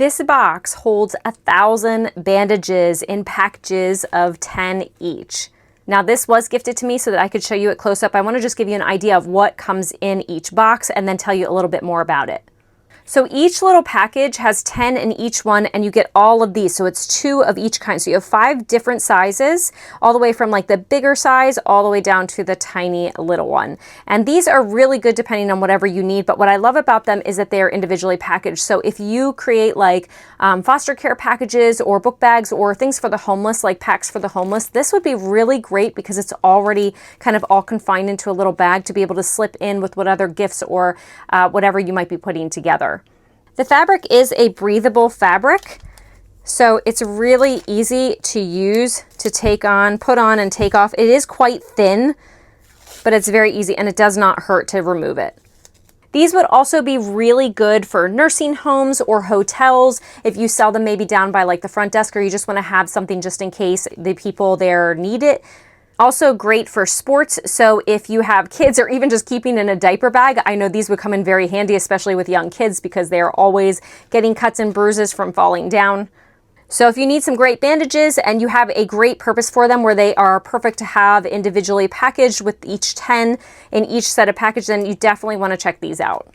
This box holds 1,000 bandages in packages of 10 each. Now this was gifted to me so that I could show you it close up. I want to just give you an idea of what comes in each box and then tell you a little bit more about it. So each little package has 10 in each one, and you get all of these. So it's 2 of each kind. So you have 5 different sizes, all the way from like the bigger size all the way down to the tiny little one. And these are really good depending on whatever you need. But what I love about them is that they are individually packaged. So if you create like foster care packages or book bags or things for the homeless, like packs for the homeless, this would be really great because it's already kind of all confined into a little bag to be able to slip in with what other gifts or whatever you might be putting together. The fabric is a breathable fabric, so it's really easy to use, to take on, put on, and take off. It is quite thin, but it's very easy, and it does not hurt to remove it. These would also be really good for nursing homes or hotels if you sell them maybe down by like the front desk, or you just want to have something just in case the people there need it. Also great for sports, so if you have kids or even just keeping in a diaper bag, I know these would come in very handy, especially with young kids because they are always getting cuts and bruises from falling down. So if you need some great bandages and you have a great purpose for them where they are perfect to have individually packaged with each 10 in each set of packages, then you definitely want to check these out.